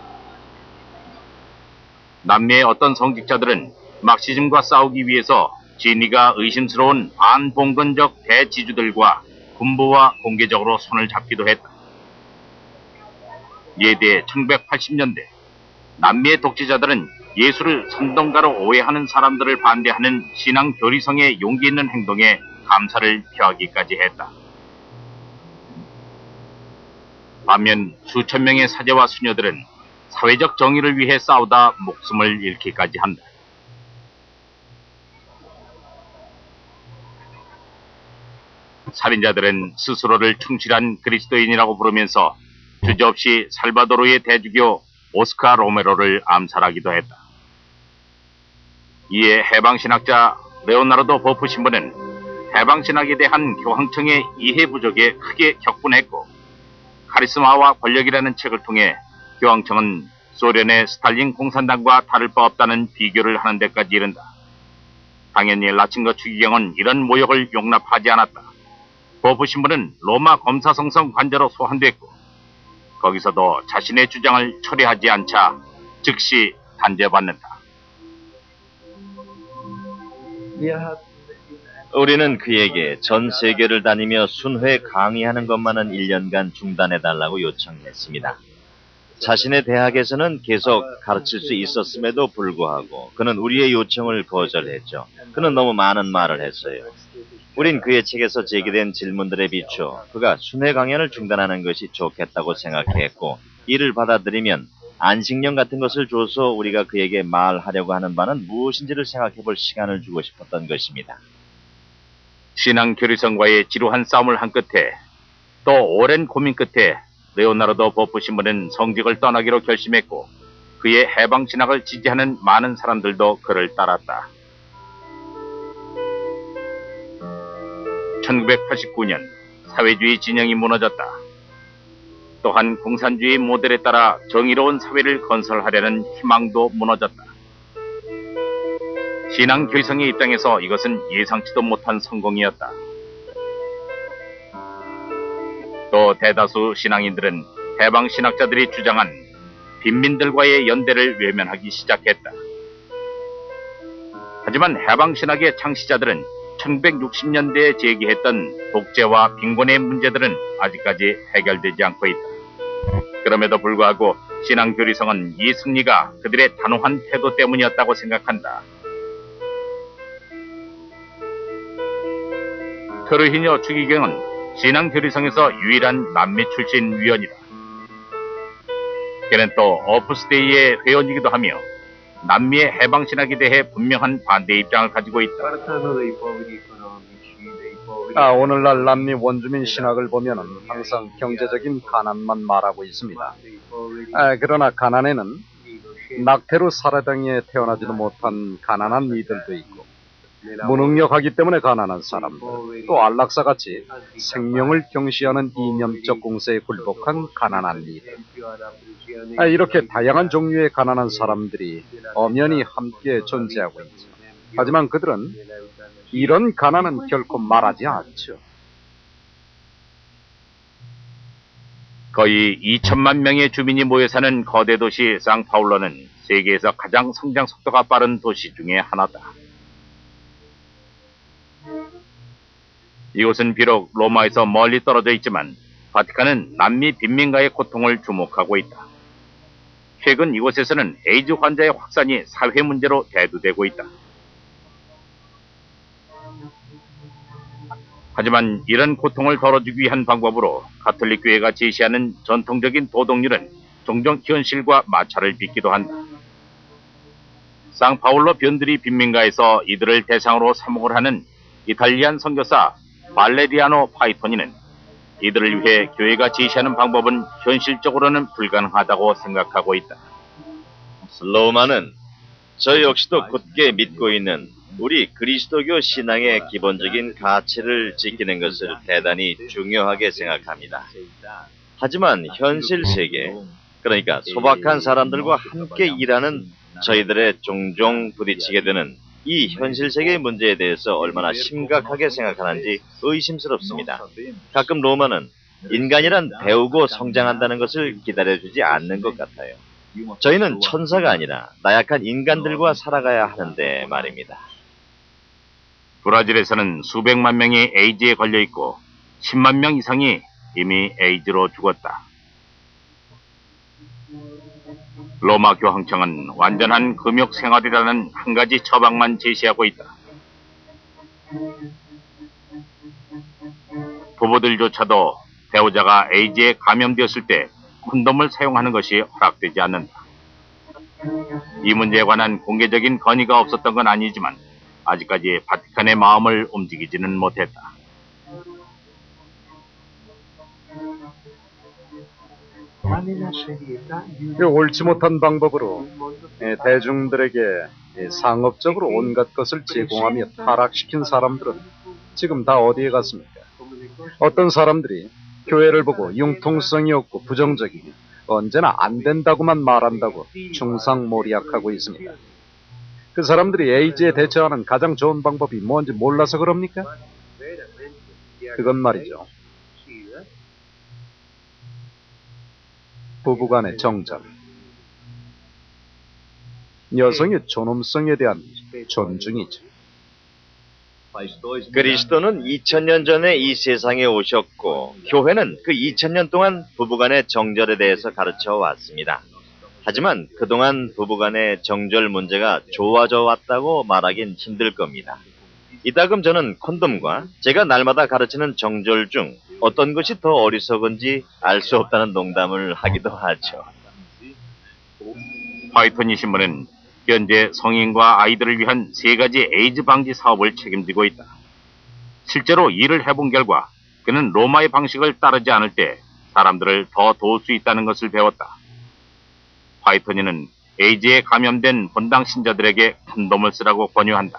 남미의 어떤 성직자들은 막시즘과 싸우기 위해서 진위가 의심스러운 반봉건적 대지주들과 군부와 공개적으로 손을 잡기도 했다. 이에 대해 1980년대 남미의 독재자들은 예수를 선동가로 오해하는 사람들을 반대하는 신앙 교리성의 용기 있는 행동에 감사를 표하기까지 했다. 반면 수천 명의 사제와 수녀들은 사회적 정의를 위해 싸우다 목숨을 잃기까지 한다. 살인자들은 스스로를 충실한 그리스도인이라고 부르면서 주저없이 살바도르의 대주교 오스카 로메로를 암살하기도 했다. 이에 해방신학자 레오나르도 보프 신부는 해방신학에 대한 교황청의 이해 부족에 크게 격분했고 카리스마와 권력이라는 책을 통해 교황청은 소련의 스탈린 공산당과 다를 바 없다는 비교를 하는 데까지 이른다. 당연히 라친거 추기경은 이런 모욕을 용납하지 않았다. 보프 신부는 로마 검사성성 관자로 소환됐고 거기서도 자신의 주장을 철회하지 않자 즉시 단죄받는다.
우리는 그에게 전 세계를 다니며 순회 강의하는 것만은 1년간 중단해달라고 요청했습니다. 자신의 대학에서는 계속 가르칠 수 있었음에도 불구하고 그는 우리의 요청을 거절했죠. 그는 너무 많은 말을 했어요. 우린 그의 책에서 제기된 질문들에 비추어 그가 순회 강연을 중단하는 것이 좋겠다고 생각했고 이를 받아들이면 안식년 같은 것을 줘서 우리가 그에게 말하려고 하는 바는 무엇인지를 생각해 볼 시간을 주고 싶었던 것입니다.
신앙 교리성과의 지루한 싸움을 한 끝에 또 오랜 고민 끝에 레오나르도 보프 신부는 성직을 떠나기로 결심했고 그의 해방신학을 지지하는 많은 사람들도 그를 따랐다. 1989년 사회주의 진영이 무너졌다. 또한 공산주의 모델에 따라 정의로운 사회를 건설하려는 희망도 무너졌다. 신앙 교리성의 입장에서 이것은 예상치도 못한 성공이었다. 또 대다수 신앙인들은 해방 신학자들이 주장한 빈민들과의 연대를 외면하기 시작했다. 하지만 해방 신학의 창시자들은 1960년대에 제기했던 독재와 빈곤의 문제들은 아직까지 해결되지 않고 있다. 그럼에도 불구하고 신앙 교리성은 이 승리가 그들의 단호한 태도 때문이었다고 생각한다. 트르히뇨 추기경은 신앙 교리성에서 유일한 남미 출신 위원이다. 그는 또 오프스데이의 회원이기도 하며 남미의 해방신학에 대해 분명한 반대 입장을 가지고 있다.
오늘날 남미 원주민 신학을 보면은 항상 경제적인 가난만 말하고 있습니다. 그러나 가난에는 낙태로 살아당해 태어나지도 못한 가난한 이들도 있고 무능력하기 때문에 가난한 사람들, 또 안락사같이 생명을 경시하는 이념적 공세에 굴복한 가난한 이들, 이렇게 다양한 종류의 가난한 사람들이 엄연히 함께 존재하고 있죠. 하지만 그들은 이런 가난은 결코 말하지 않죠.
거의 2천만 명의 주민이 모여 사는 거대 도시 상파울로는 세계에서 가장 성장 속도가 빠른 도시 중에 하나다. 이곳은 비록 로마에서 멀리 떨어져 있지만 바티칸은 남미 빈민가의 고통을 주목하고 있다. 최근 이곳에서는 에이즈 환자의 확산이 사회 문제로 대두되고 있다. 하지만 이런 고통을 덜어주기 위한 방법으로 가톨릭 교회가 제시하는 전통적인 도덕률은 종종 현실과 마찰을 빚기도 한다. 상파울로 변두리 빈민가에서 이들을 대상으로 사목을 하는 이탈리안 선교사 발레리아노 파이토니는 이들을 위해 교회가 제시하는 방법은 현실적으로는 불가능하다고 생각하고 있다.
로마는 저 역시도 굳게 믿고 있는 우리 그리스도교 신앙의 기본적인 가치를 지키는 것을 대단히 중요하게 생각합니다. 하지만 현실 세계, 그러니까 소박한 사람들과 함께 일하는 저희들의 종종 부딪히게 되는 이 현실 세계의 문제에 대해서 얼마나 심각하게 생각하는지 의심스럽습니다. 가끔 로마는 인간이란 배우고 성장한다는 것을 기다려주지 않는 것 같아요. 저희는 천사가 아니라 나약한 인간들과 살아가야 하는데 말입니다.
브라질에서는 수백만 명이 에이즈에 걸려 있고 10만 명 이상이 이미 에이즈로 죽었다. 로마 교황청은 완전한 금욕 생활이라는 한 가지 처방만 제시하고 있다. 부부들조차도 배우자가 에이즈에 감염되었을 때 콘돔을 사용하는 것이 허락되지 않는다. 이 문제에 관한 공개적인 건의가 없었던 건 아니지만 아직까지 바티칸의 마음을 움직이지는 못했다.
옳지 못한 방법으로 대중들에게 상업적으로 온갖 것을 제공하며 타락시킨 사람들은 지금 다 어디에 갔습니까? 어떤 사람들이 교회를 보고 융통성이 없고 부정적이고 언제나 안 된다고만 말한다고 충상몰이약하고 있습니다. 그 사람들이 에이즈에 대처하는 가장 좋은 방법이 뭔지 몰라서 그럽니까? 그건 말이죠. 부부간의 정절. 여성의 존엄성에 대한 존중이죠.
그리스도는 2000년 전에 이 세상에 오셨고 교회는 그 2000년 동안 부부간의 정절에 대해서 가르쳐 왔습니다. 하지만 그동안 부부간의 정절 문제가 좋아져 왔다고 말하긴 힘들 겁니다. 이따금 저는 콘돔과 제가 날마다 가르치는 정절 중 어떤 것이 더 어리석은지 알 수 없다는 농담을 하기도 하죠.
파이토니 신문은 현재 성인과 아이들을 위한 3가지 에이즈 방지 사업을 책임지고 있다. 실제로 일을 해본 결과 그는 로마의 방식을 따르지 않을 때 사람들을 더 도울 수 있다는 것을 배웠다. 파이토니는 에이즈에 감염된 본당 신자들에게 콘돔을 쓰라고 권유한다.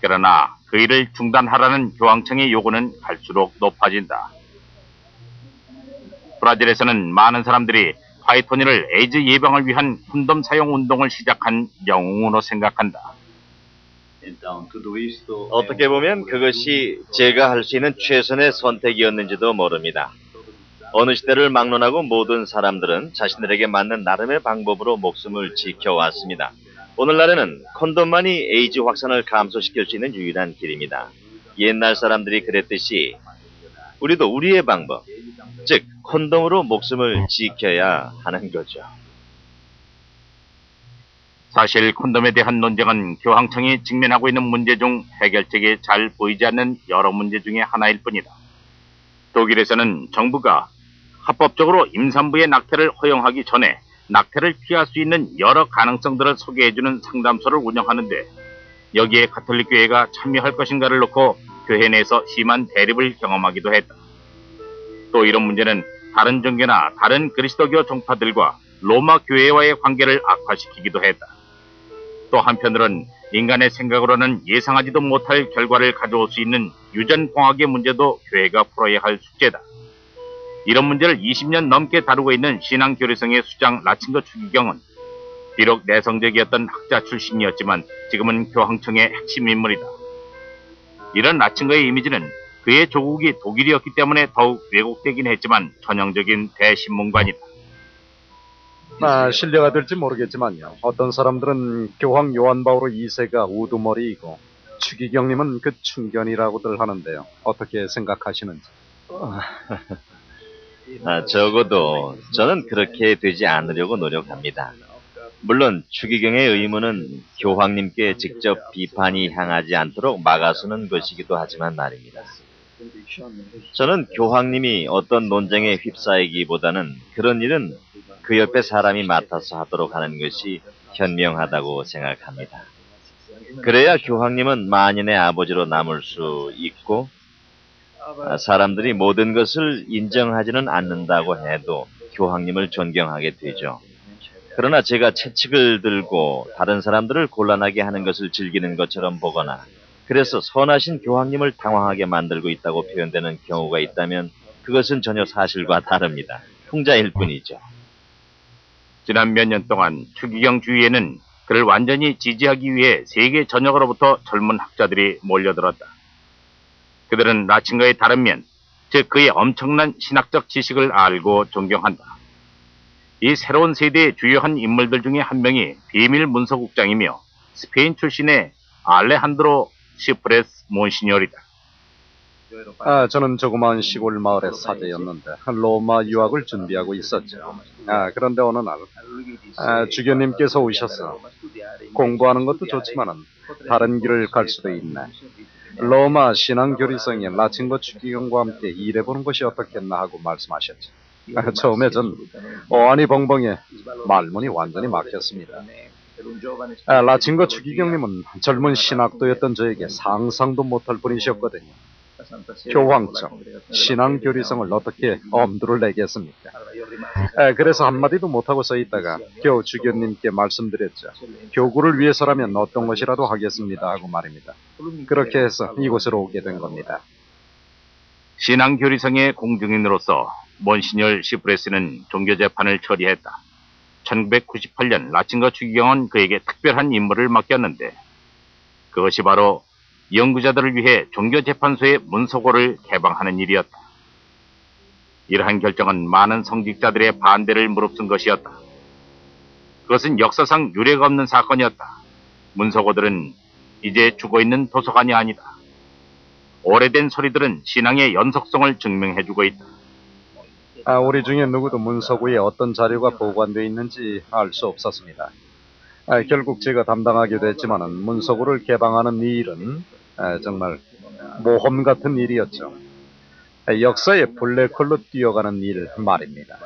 그러나 그 일을 중단하라는 교황청의 요구는 갈수록 높아진다. 브라질에서는 많은 사람들이 파이토니를 에이즈 예방을 위한 콘돔 사용 운동을 시작한 영웅으로 생각한다.
어떻게 보면 그것이 제가 할 수 있는 최선의 선택이었는지도 모릅니다. 어느 시대를 막론하고 모든 사람들은 자신들에게 맞는 나름의 방법으로 목숨을 지켜왔습니다. 오늘날에는 콘돔만이 에이즈 확산을 감소시킬 수 있는 유일한 길입니다. 옛날 사람들이 그랬듯이 우리도 우리의 방법, 즉 콘돔으로 목숨을 지켜야 하는 거죠.
사실 콘돔에 대한 논쟁은 교황청이 직면하고 있는 문제 중 해결책이 잘 보이지 않는 여러 문제 중에 하나일 뿐이다. 독일에서는 정부가 합법적으로 임산부의 낙태를 허용하기 전에 낙태를 피할 수 있는 여러 가능성들을 소개해주는 상담소를 운영하는데 여기에 가톨릭 교회가 참여할 것인가를 놓고 교회 내에서 심한 대립을 경험하기도 했다. 또 이런 문제는 다른 종교나 다른 그리스도교 종파들과 로마 교회와의 관계를 악화시키기도 했다. 또 한편으론 인간의 생각으로는 예상하지도 못할 결과를 가져올 수 있는 유전공학의 문제도 교회가 풀어야 할 숙제다. 이런 문제를 20년 넘게 다루고 있는 신앙교류성의 수장 라친거 추기경은 비록 내성적이었던 학자 출신이었지만 지금은 교황청의 핵심 인물이다. 이런 라친거의 이미지는 그의 조국이 독일이었기 때문에 더욱 왜곡되긴 했지만 전형적인 대신문관이다.
신뢰가 될지 모르겠지만요. 어떤 사람들은 교황 요한 바오로 2세가 우두머리이고 추기경님은 그 충견이라고들 하는데요. 어떻게 생각하시는지.
적어도 저는 그렇게 되지 않으려고 노력합니다. 물론 추기경의 의무는 교황님께 직접 비판이 향하지 않도록 막아서는 것이기도 하지만 말입니다. 저는 교황님이 어떤 논쟁에 휩싸이기보다는 그런 일은 그 옆에 사람이 맡아서 하도록 하는 것이 현명하다고 생각합니다. 그래야 교황님은 만인의 아버지로 남을 수 있고 사람들이 모든 것을 인정하지는 않는다고 해도 교황님을 존경하게 되죠. 그러나 제가 채찍을 들고 다른 사람들을 곤란하게 하는 것을 즐기는 것처럼 보거나 그래서 선하신 교황님을 당황하게 만들고 있다고 표현되는 경우가 있다면 그것은 전혀 사실과 다릅니다. 풍자일 뿐이죠.
지난 몇 년 동안 추기경 주위에는 그를 완전히 지지하기 위해 세계 전역으로부터 젊은 학자들이 몰려들었다. 그들은 라친과의 다른 면, 즉 그의 엄청난 신학적 지식을 알고 존경한다. 이 새로운 세대의 주요한 인물들 중에 한 명이 비밀 문서국장이며 스페인 출신의 알레한드로 시프레스 몬시뇨리다.
저는 조그마한 시골 마을의 사제였는데 로마 유학을 준비하고 있었죠. 그런데 어느 날 주교님께서 오셔서 공부하는 것도 좋지만은 다른 길을 갈 수도 있네. 로마 신앙교리성의 라친과 추기경과 함께 일해보는 것이 어떻겠나 하고 말씀하셨죠. 처음에 전 어안이 벙벙해 말문이 완전히 막혔습니다. 라친과 추기경님은 젊은 신학도였던 저에게 상상도 못할 분이셨거든요. 교황청, 신앙교리성을 어떻게 엄두를 내겠습니까? 그래서 한마디도 못하고 서 있다가 겨우 주교님께 말씀드렸죠. 교구를 위해서라면 어떤 것이라도 하겠습니다 하고 말입니다. 그렇게 해서 이곳으로 오게 된 겁니다.
신앙교리성의 공증인으로서 몬시뇰 시프레스는 종교재판을 처리했다. 1998년 라친과 추기경은 그에게 특별한 임무를 맡겼는데 그것이 바로 연구자들을 위해 종교재판소의 문서고를 개방하는 일이었다. 이러한 결정은 많은 성직자들의 반대를 무릅쓴 것이었다. 그것은 역사상 유례가 없는 사건이었다. 문서고들은 이제 죽어있는 도서관이 아니다. 오래된 소리들은 신앙의 연속성을 증명해주고 있다.
우리 중에 누구도 문서고에 어떤 자료가 보관되어 있는지 알 수 없었습니다. 결국 제가 담당하게 됐지만은 문서고를 개방하는 이 일은 정말 모험 같은 일이었죠. 역사의 블랙홀로 뛰어가는 일 말입니다.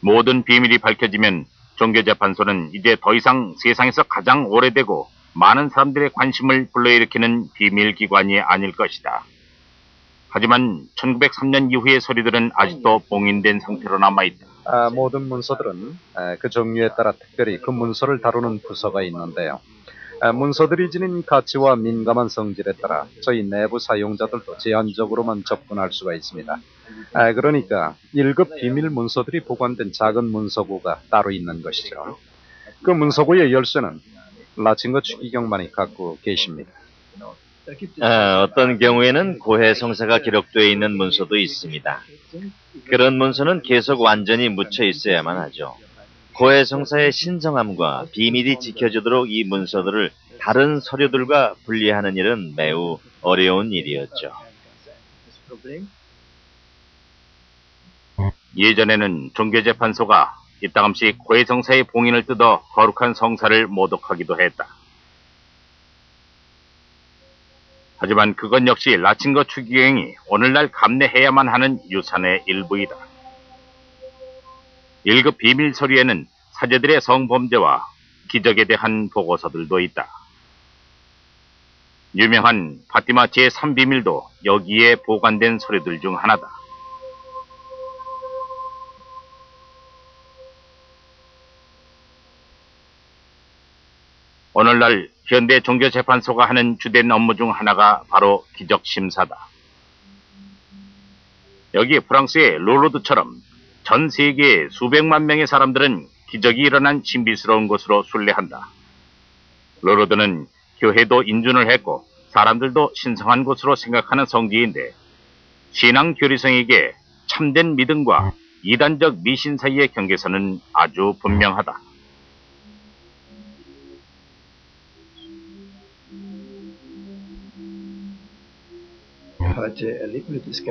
모든 비밀이 밝혀지면 종교재판소는 이제 더 이상 세상에서 가장 오래되고 많은 사람들의 관심을 불러일으키는 비밀기관이 아닐 것이다. 하지만 1903년 이후의 소리들은 아직도 봉인된 상태로 남아있다.
모든 문서들은 그 종류에 따라 특별히 그 문서를 다루는 부서가 있는데요. 문서들이 지닌 가치와 민감한 성질에 따라 저희 내부 사용자들도 제한적으로만 접근할 수가 있습니다. 그러니까 1급 비밀 문서들이 보관된 작은 문서고가 따로 있는 것이죠. 그 문서고의 열쇠는 라친과 추기경만이 갖고 계십니다.
어떤 경우에는 고해 성사가 기록되어 있는 문서도 있습니다. 그런 문서는 계속 완전히 묻혀 있어야만 하죠. 고해 성사의 신성함과 비밀이 지켜지도록 이 문서들을 다른 서류들과 분리하는 일은 매우 어려운 일이었죠.
예전에는 종교재판소가 이따금씩 고해 성사의 봉인을 뜯어 거룩한 성사를 모독하기도 했다. 하지만 그건 역시 라친과 추기경이 오늘날 감내해야만 하는 유산의 일부이다. 1급 비밀 서류에는 사제들의 성범죄와 기적에 대한 보고서들도 있다. 유명한 파티마 제3비밀도 여기에 보관된 서류들 중 하나다. 오늘날 현대 종교재판소가 하는 주된 업무 중 하나가 바로 기적심사다. 여기 프랑스의 로르드처럼 전 세계의 수백만 명의 사람들은 기적이 일어난 신비스러운 곳으로 순례한다. 로르드는 교회도 인준을 했고 사람들도 신성한 곳으로 생각하는 성지인데 신앙 교리성에게 참된 믿음과 이단적 미신 사이의 경계선은 아주 분명하다.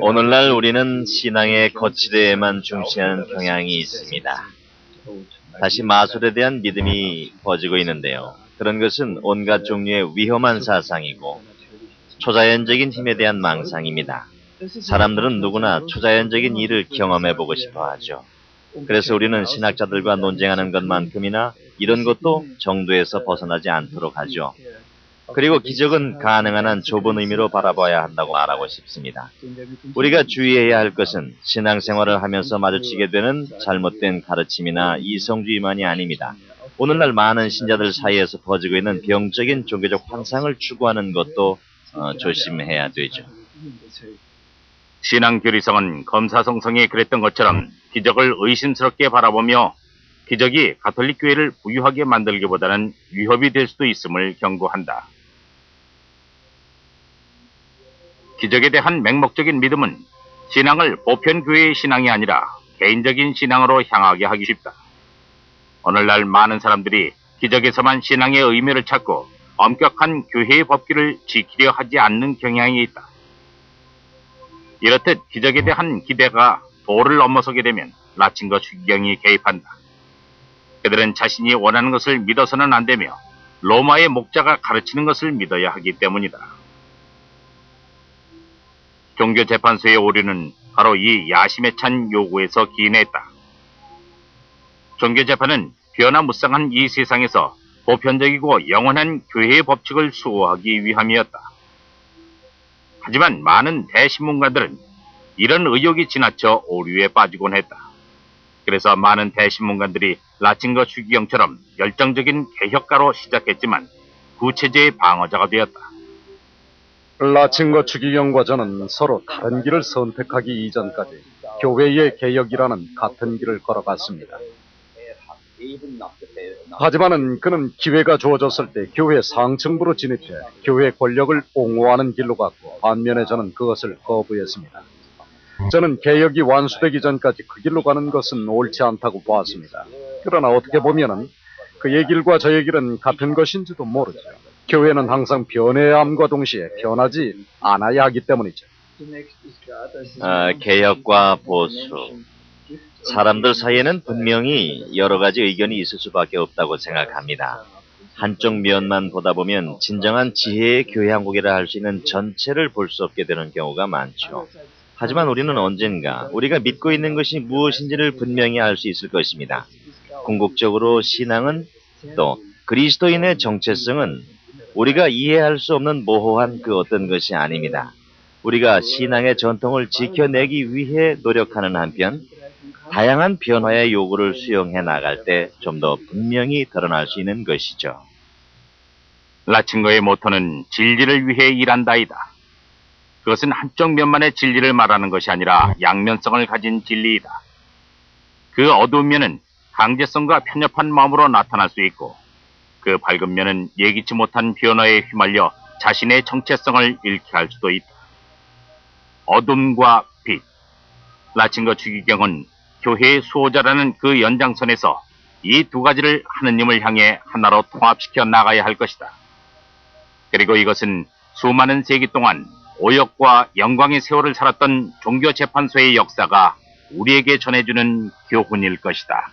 오늘날 우리는 신앙의 거치대에만 중시하는 경향이 있습니다. 다시 마술에 대한 믿음이 퍼지고 있는데요. 그런 것은 온갖 종류의 위험한 사상이고 초자연적인 힘에 대한 망상입니다. 사람들은 누구나 초자연적인 일을 경험해보고 싶어 하죠. 그래서 우리는 신학자들과 논쟁하는 것만큼이나 이런 것도 정도에서 벗어나지 않도록 하죠. 그리고 기적은 가능한 한 좁은 의미로 바라봐야 한다고 말하고 싶습니다. 우리가 주의해야 할 것은 신앙생활을 하면서 마주치게 되는 잘못된 가르침이나 이성주의만이 아닙니다. 오늘날 많은 신자들 사이에서 퍼지고 있는 병적인 종교적 환상을 추구하는 것도 조심해야 되죠.
신앙 교리성은 검사성성이 그랬던 것처럼 기적을 의심스럽게 바라보며 기적이 가톨릭 교회를 부유하게 만들기보다는 위협이 될 수도 있음을 경고한다. 기적에 대한 맹목적인 믿음은 신앙을 보편교회의 신앙이 아니라 개인적인 신앙으로 향하게 하기 쉽다. 오늘날 많은 사람들이 기적에서만 신앙의 의미를 찾고 엄격한 교회의 법규를 지키려 하지 않는 경향이 있다. 이렇듯 기적에 대한 기대가 도를 넘어서게 되면 라친과 추기경이 개입한다. 그들은 자신이 원하는 것을 믿어서는 안 되며 로마의 목자가 가르치는 것을 믿어야 하기 때문이다. 종교재판소의 오류는 바로 이 야심에 찬 요구에서 기인했다. 종교재판은 변화무쌍한 이 세상에서 보편적이고 영원한 교회의 법칙을 수호하기 위함이었다. 하지만 많은 대신문가들은 이런 의혹이 지나쳐 오류에 빠지곤 했다. 그래서 많은 대신문가들이 라친과 추기경처럼 열정적인 개혁가로 시작했지만 구체제의 방어자가 되었다.
라친과 추기경과 저는 서로 다른 길을 선택하기 이전까지 교회의 개혁이라는 같은 길을 걸어갔습니다. 하지만은 그는 기회가 주어졌을 때 교회 상층부로 진입해 교회 권력을 옹호하는 길로 갔고, 반면에 저는 그것을 거부했습니다. 저는 개혁이 완수되기 전까지 그 길로 가는 것은 옳지 않다고 보았습니다. 그러나 어떻게 보면은 그의 길과 저의 길은 같은 것인지도 모르죠. 교회는 항상 변해야 함과 동시에 변하지 않아야 하기 때문이죠.
개혁과 보수. 사람들 사이에는 분명히 여러 가지 의견이 있을 수밖에 없다고 생각합니다. 한쪽 면만 보다 보면 진정한 지혜의 교회 한국이라 할 수 있는 전체를 볼 수 없게 되는 경우가 많죠. 하지만 우리는 언젠가 우리가 믿고 있는 것이 무엇인지를 분명히 알 수 있을 것입니다. 궁극적으로 신앙은 또 그리스도인의 정체성은 우리가 이해할 수 없는 모호한 그 어떤 것이 아닙니다. 우리가 신앙의 전통을 지켜내기 위해 노력하는 한편 다양한 변화의 요구를 수용해 나갈 때 좀 더 분명히 드러날 수 있는 것이죠.
라친거의 모토는 진리를 위해 일한다이다. 그것은 한쪽 면만의 진리를 말하는 것이 아니라 양면성을 가진 진리이다. 그 어두운 면은 강제성과 편협한 마음으로 나타날 수 있고, 그 밝은 면은 예기치 못한 변화에 휘말려 자신의 정체성을 잃게 할 수도 있다. 어둠과 빛. 라친거 추기경은 교회의 수호자라는 그 연장선에서 이 두 가지를 하느님을 향해 하나로 통합시켜 나가야 할 것이다. 그리고 이것은 수많은 세기 동안 오역과 영광의 세월을 살았던 종교재판소의 역사가 우리에게 전해주는 교훈일 것이다.